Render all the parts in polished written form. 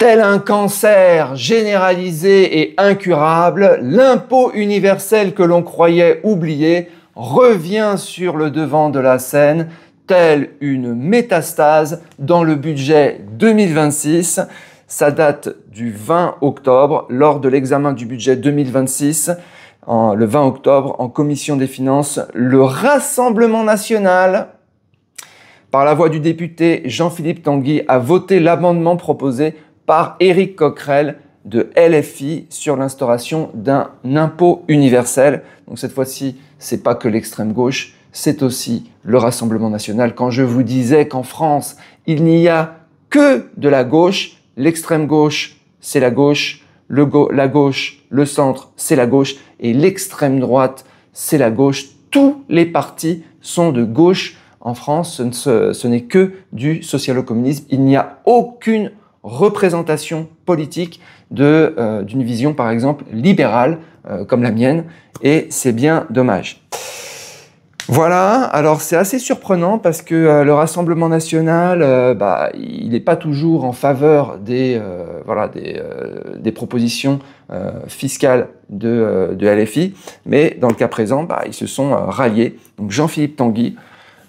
Tel un cancer généralisé et incurable, l'impôt universel que l'on croyait oublié revient sur le devant de la scène, telle une métastase dans le budget 2026. Ça date du 20 octobre, lors de l'examen du budget 2026, le 20 octobre, en commission des finances, le Rassemblement national, par la voix du député Jean-Philippe Tanguy, a voté l'amendement proposé par Éric Coquerel de LFI sur l'instauration d'un impôt universel. Donc cette fois-ci, c'est pas que l'extrême gauche, c'est aussi le Rassemblement national. Quand je vous disais qu'en France, il n'y a que de la gauche, l'extrême gauche, c'est la gauche, la gauche, le centre, c'est la gauche, et l'extrême droite, c'est la gauche. Tous les partis sont de gauche en France, ce n'est que du socialo-communisme. Il n'y a aucune représentation politique d'une vision, par exemple, libérale, comme la mienne, et c'est bien dommage. Voilà, alors c'est assez surprenant parce que le Rassemblement national, il n'est pas toujours en faveur des propositions fiscales de LFI, mais dans le cas présent, ils se sont ralliés. Donc Jean-Philippe Tanguy,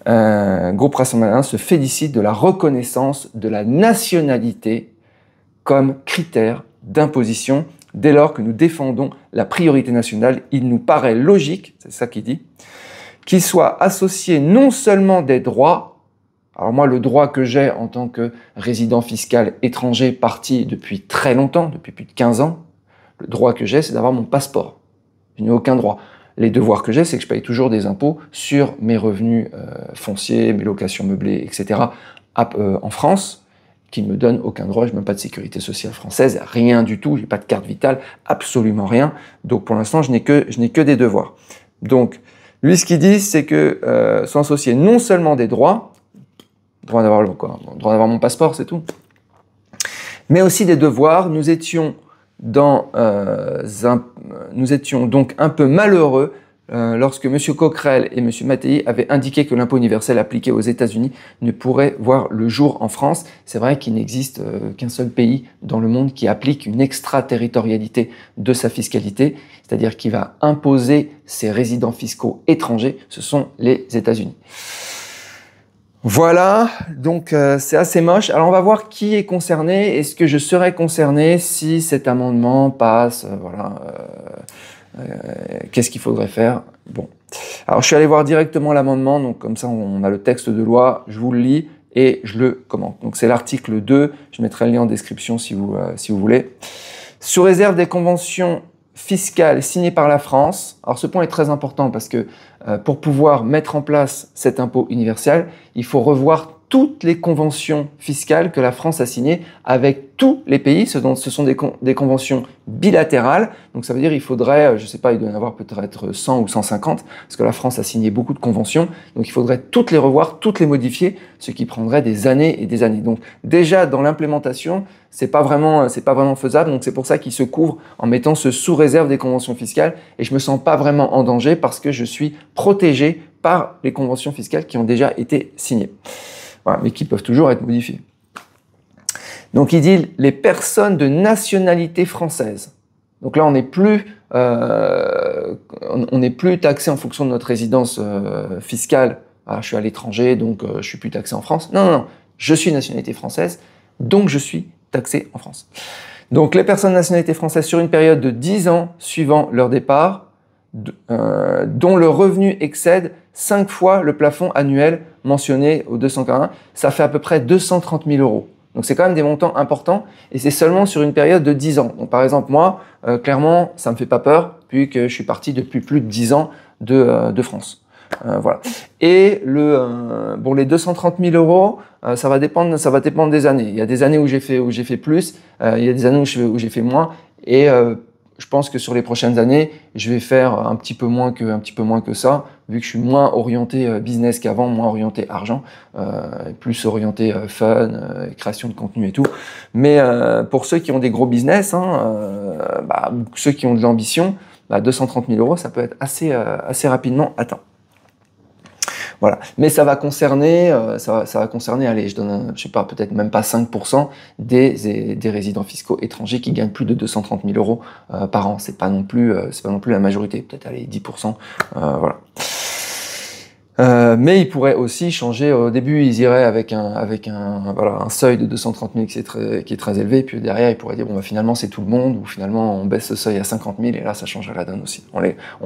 groupe Rassemblement, se félicite de la reconnaissance de la nationalité comme critère d'imposition. Dès lors que nous défendons la priorité nationale, il nous paraît logique, c'est ça qu'il dit, qu'il soit associé non seulement des droits, alors moi le droit que j'ai en tant que résident fiscal étranger parti depuis très longtemps, depuis plus de 15 ans, le droit que j'ai c'est d'avoir mon passeport. Je n'ai aucun droit. Les devoirs que j'ai, c'est que je paye toujours des impôts sur mes revenus fonciers, mes locations meublées, etc. En France, qui ne me donnent aucun droit. Je n'ai même pas de sécurité sociale française, rien du tout. Je n'ai pas de carte vitale, absolument rien. Donc pour l'instant, je n'ai que des devoirs. Donc lui, ce qu'il dit, c'est que sont associés non seulement des droits, droit d'avoir mon passeport, c'est tout, mais aussi des devoirs. Nous étions donc un peu malheureux lorsque M. Coquerel et M. Mattei avaient indiqué que l'impôt universel appliqué aux États-Unis ne pourrait voir le jour en France. C'est vrai qu'il n'existe qu'un seul pays dans le monde qui applique une extraterritorialité de sa fiscalité, c'est-à-dire qui va imposer ses résidents fiscaux étrangers, ce sont les États-Unis. Voilà, donc c'est assez moche. Alors on va voir qui est concerné. Est-ce que je serais concerné si cet amendement passe qu'est-ce qu'il faudrait faire? Bon, alors je suis allé voir directement l'amendement, donc comme ça on a le texte de loi, je vous le lis et je le commente. Donc c'est l'article 2, je mettrai le lien en description si vous voulez. Sous réserve des conventions fiscales signées par la France, alors ce point est très important parce que pour pouvoir mettre en place cet impôt universel, il faut revoir toutes les conventions fiscales que la France a signées avec tous les pays. Ce sont des conventions bilatérales. Donc ça veut dire qu'il faudrait, je ne sais pas, il doit y en avoir peut-être 100 ou 150, parce que la France a signé beaucoup de conventions. Donc il faudrait toutes les revoir, toutes les modifier, ce qui prendrait des années et des années. Donc déjà dans l'implémentation, c'est pas vraiment faisable. Donc c'est pour ça qu'il se couvre en mettant ce sous réserve des conventions fiscales. Et je me sens pas vraiment en danger parce que je suis protégé par les conventions fiscales qui ont déjà été signées. Voilà, mais qui peuvent toujours être modifiées. Donc il dit les personnes de nationalité française. Donc là on n'est plus taxé en fonction de notre résidence fiscale. Ah, je suis à l'étranger donc je suis plus taxé en France. Non, je suis nationalité française donc je suis taxé en France. Donc les personnes de nationalité française sur une période de 10 ans suivant leur départ, dont le revenu excède 5 fois le plafond annuel mentionné au 241, ça fait à peu près 230 000 €. Donc c'est quand même des montants importants et c'est seulement sur une période de 10 ans. Donc par exemple moi, clairement, ça me fait pas peur puisque je suis parti depuis plus de 10 ans de France. Voilà. Et les 230 000 €, ça va dépendre des années. Il y a des années où j'ai fait plus, il y a des années où j'ai fait moins et je pense que sur les prochaines années, je vais faire un petit peu moins que ça, vu que je suis moins orienté business qu'avant, moins orienté argent, plus orienté fun, création de contenu et tout. Mais pour ceux qui ont des gros business, ceux qui ont de l'ambition, 230 000 €, ça peut être assez rapidement atteint. Voilà. Mais ça va concerner, allez, je donne, je sais pas, peut-être même pas 5% des résidents fiscaux étrangers qui gagnent plus de 230 000 euros par an. C'est pas non plus la majorité. Peut-être, allez, 10%. Voilà. Mais ils pourraient aussi changer. Au début, ils iraient avec un seuil de 230 000 qui est très élevé. Puis derrière, ils pourraient dire bon, bah, finalement, c'est tout le monde, ou finalement, on baisse ce seuil à 50 000, et là, ça changerait la donne aussi. On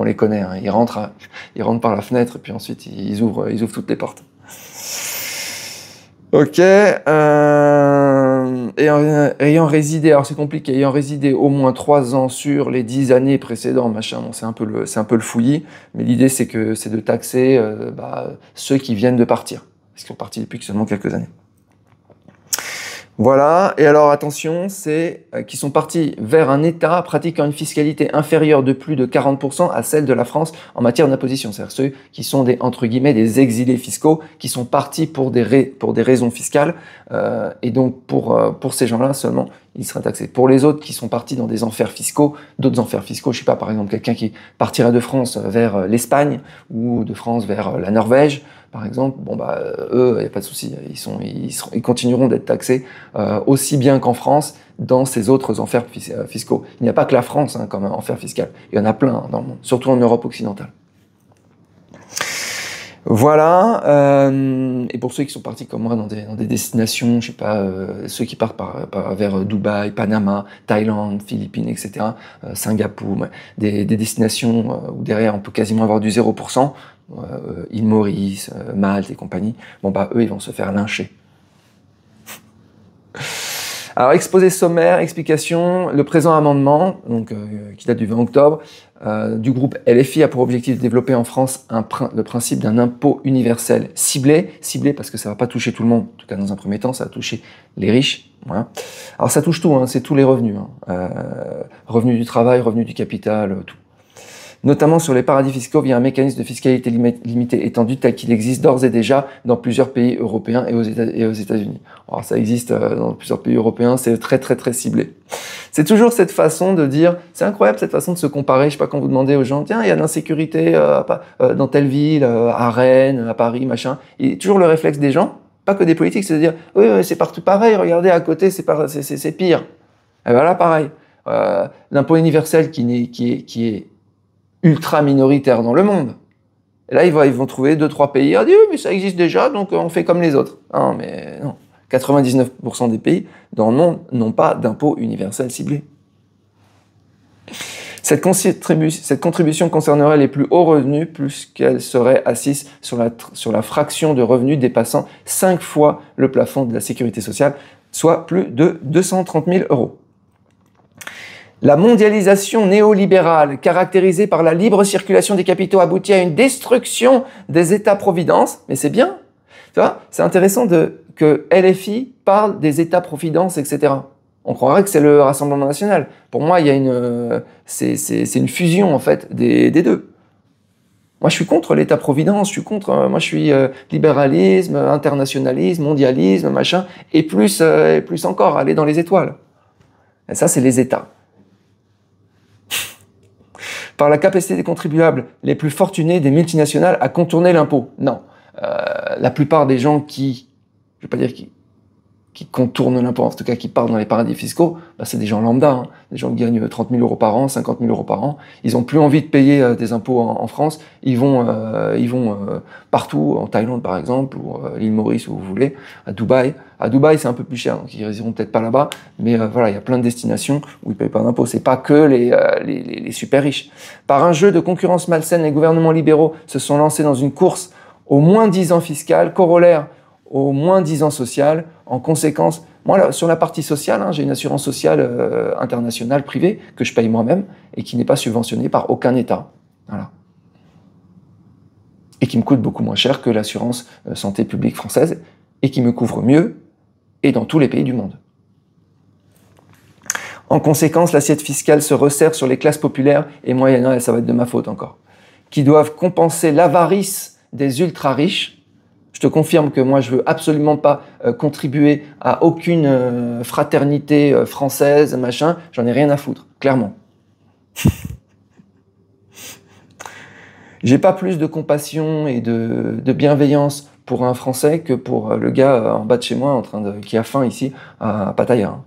les connaît, hein. Ils rentrent par la fenêtre, et puis ensuite, ils ouvrent toutes les portes. Ok. Ayant résidé, alors c'est compliqué, ayant résidé au moins 3 ans sur les 10 années précédentes, machin, bon, c'est un peu le fouillis, mais l'idée c'est de taxer ceux qui viennent de partir, parce qu'ils sont partis depuis seulement quelques années. Voilà, et alors attention, c'est qu'ils sont partis vers un État pratiquant une fiscalité inférieure de plus de 40% à celle de la France en matière d'imposition. C'est-à-dire ceux qui sont entre guillemets, des exilés fiscaux, qui sont partis pour des raisons fiscales, et donc pour ces gens-là seulement, ils seraient taxés. Pour les autres qui sont partis dans des enfers fiscaux, d'autres enfers fiscaux, je sais pas, par exemple, quelqu'un qui partirait de France vers l'Espagne, ou de France vers la Norvège, par exemple, bon bah eux, il n'y a pas de souci, ils continueront d'être taxés aussi bien qu'en France dans ces autres enfers fiscaux. Il n'y a pas que la France hein, comme enfer fiscal, il y en a plein dans le monde, surtout en Europe occidentale. Voilà, et pour ceux qui sont partis comme moi dans des destinations, je sais pas, ceux qui partent vers Dubaï, Panama, Thaïlande, Philippines, etc., Singapour, des destinations où derrière on peut quasiment avoir du 0%, île Maurice, Malte et compagnie, bon bah eux ils vont se faire lyncher. Alors, exposé sommaire, explication, le présent amendement, donc, qui date du 20 octobre, du groupe LFI a pour objectif de développer en France le principe d'un impôt universel ciblé parce que ça va pas toucher tout le monde, en tout cas dans un premier temps, ça va toucher les riches. Voilà. Alors ça touche tout, hein, c'est tous les revenus, hein. Revenus du travail, revenus du capital, tout. Notamment sur les paradis fiscaux via un mécanisme de fiscalité limitée étendu tel qu'il existe d'ores et déjà dans plusieurs pays européens et aux États-Unis. Alors ça existe dans plusieurs pays européens, c'est très très très ciblé. C'est toujours cette façon de dire, c'est incroyable cette façon de se comparer, je sais pas quand vous demandez aux gens, tiens il y a de l'insécurité dans telle ville, à Rennes, à Paris, machin, et toujours le réflexe des gens, pas que des politiques, c'est de dire oui c'est partout pareil, regardez à côté c'est pire. Et ben là pareil, l'impôt universel qui est ultra minoritaire dans le monde. Et là, ils vont trouver 2-3 pays à dire oui, mais ça existe déjà, donc on fait comme les autres. Non, mais non. 99% des pays dans le monde n'ont pas d'impôt universel ciblé. Cette contribution concernerait les plus hauts revenus, plus qu'elle serait assise sur la fraction de revenus dépassant 5 fois le plafond de la sécurité sociale, soit plus de 230 000 euros. La mondialisation néolibérale, caractérisée par la libre circulation des capitaux, aboutit à une destruction des États-providence. Mais c'est bien, tu vois, c'est intéressant que LFI parle des États-providence, etc. On croirait que c'est le Rassemblement national. Pour moi, il y a c'est une fusion en fait des deux. Moi, je suis contre l'État-providence. Moi, je suis libéralisme, internationalisme, mondialisme, machin, et plus encore, aller dans les étoiles. Et ça, c'est les États. Par la capacité des contribuables les plus fortunés des multinationales à contourner l'impôt. Non. La plupart des gens qui contournent l'impôt, en tout cas qui partent dans les paradis fiscaux, bah, c'est des gens lambda, hein. Des gens qui gagnent 30 000 euros par an, 50 000 euros par an. Ils n'ont plus envie de payer des impôts en France. Ils vont partout, en Thaïlande par exemple, ou l'île Maurice, où vous voulez, à Dubaï. À Dubaï, c'est un peu plus cher, donc ils résideront peut-être pas là-bas. Mais voilà, il y a plein de destinations où ils payent pas d'impôts. C'est pas que les super riches. Par un jeu de concurrence malsaine, les gouvernements libéraux se sont lancés dans une course au moins-disant fiscal, corollaire au moins-disant social. En conséquence, moi, là, sur la partie sociale, hein, j'ai une assurance sociale internationale privée que je paye moi-même et qui n'est pas subventionnée par aucun État. Voilà. Et qui me coûte beaucoup moins cher que l'assurance santé publique française et qui me couvre mieux et dans tous les pays du monde. En conséquence, l'assiette fiscale se resserre sur les classes populaires et moyennes, et ça va être de ma faute encore, qui doivent compenser l'avarice des ultra-riches. Je te confirme que moi, je veux absolument pas contribuer à aucune fraternité française, machin. J'en ai rien à foutre, clairement. J'ai pas plus de compassion et de bienveillance pour un Français que pour le gars en bas de chez moi qui a faim ici à Pattaya.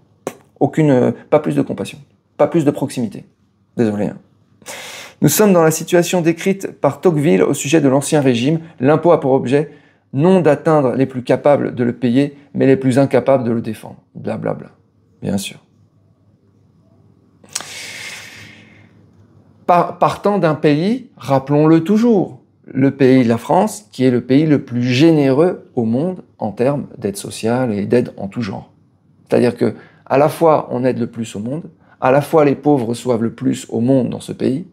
Hein. Pas plus de compassion, pas plus de proximité. Désolé. Hein. Nous sommes dans la situation décrite par Tocqueville au sujet de l'Ancien Régime. L'impôt a pour objet non d'atteindre les plus capables de le payer, mais les plus incapables de le défendre. Blablabla. Bla bla. Bien sûr. Partant d'un pays, rappelons-le toujours, le pays de la France, qui est le pays le plus généreux au monde en termes d'aide sociale et d'aide en tout genre. C'est-à-dire que à la fois on aide le plus au monde, à la fois les pauvres reçoivent le plus au monde dans ce pays,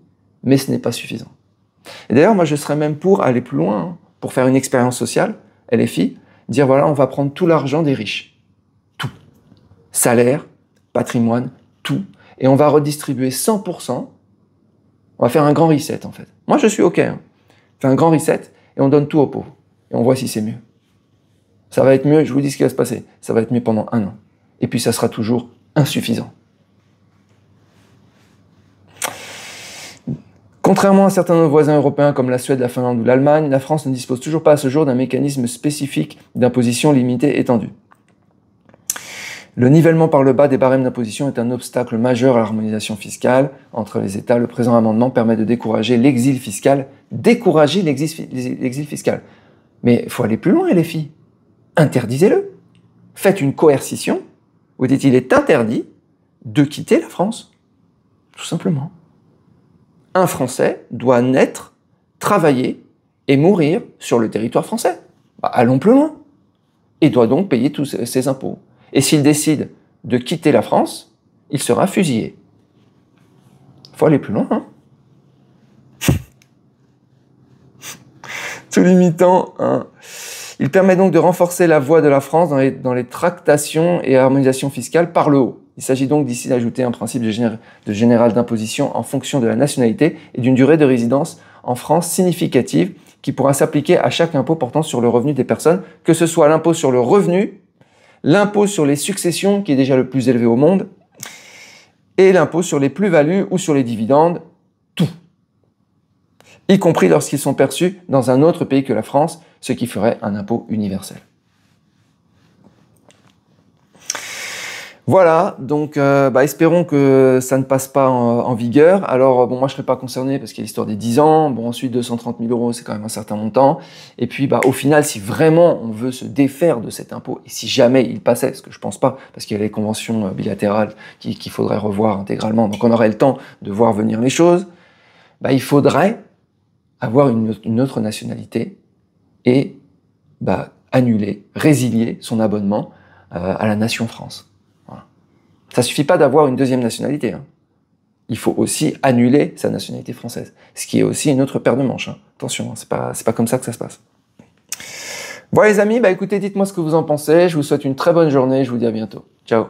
mais ce n'est pas suffisant. Et d'ailleurs, moi je serais même pour aller plus loin, hein, pour faire une expérience sociale, LFI, dire voilà, on va prendre tout l'argent des riches. Tout. Salaire, patrimoine, tout. Et on va redistribuer 100%. On va faire un grand reset, en fait. Moi, je suis OK. Hein. On fait un grand reset et on donne tout aux pauvres. Et on voit si c'est mieux. Ça va être mieux, je vous dis ce qui va se passer. Ça va être mieux pendant 1 an. Et puis, ça sera toujours insuffisant. Contrairement à certains de nos voisins européens comme la Suède, la Finlande ou l'Allemagne, la France ne dispose toujours pas à ce jour d'un mécanisme spécifique d'imposition limitée étendu. Le nivellement par le bas des barèmes d'imposition est un obstacle majeur à l'harmonisation fiscale entre les États. Le présent amendement permet de décourager l'exil fiscal. Décourager l'exil fiscal. Mais il faut aller plus loin, les filles. Interdisez-le. Faites une coercition. Vous dites, il est interdit de quitter la France. Tout simplement. Un Français doit naître, travailler et mourir sur le territoire français. Bah, allons plus loin. Et doit donc payer tous ses impôts. Et s'il décide de quitter la France, il sera fusillé. Il faut aller plus loin. Hein. Tout limitant. Hein. Il permet donc de renforcer la voix de la France dans les tractations et harmonisations fiscales par le haut. Il s'agit donc d'ici d'ajouter un principe de général d'imposition en fonction de la nationalité et d'une durée de résidence en France significative qui pourra s'appliquer à chaque impôt portant sur le revenu des personnes, que ce soit l'impôt sur le revenu, l'impôt sur les successions, qui est déjà le plus élevé au monde, et l'impôt sur les plus-values ou sur les dividendes, tout. Y compris lorsqu'ils sont perçus dans un autre pays que la France, ce qui ferait un impôt universel. Voilà, donc espérons que ça ne passe pas en vigueur. Alors, moi je ne serais pas concerné parce qu'il y a l'histoire des 10 ans. Bon, ensuite 230 000 euros, c'est quand même un certain montant. Et puis, au final, si vraiment on veut se défaire de cet impôt, et si jamais il passait, ce que je pense pas, parce qu'il y a les conventions bilatérales qu'il faudrait revoir intégralement, donc on aurait le temps de voir venir les choses, il faudrait avoir une autre nationalité et annuler, résilier son abonnement à la nation France. Ça suffit pas d'avoir une deuxième nationalité. Hein. Il faut aussi annuler sa nationalité française. Ce qui est aussi une autre paire de manches. Hein. Attention, hein, c'est pas comme ça que ça se passe. Bon les amis, écoutez, dites-moi ce que vous en pensez. Je vous souhaite une très bonne journée. Je vous dis à bientôt. Ciao.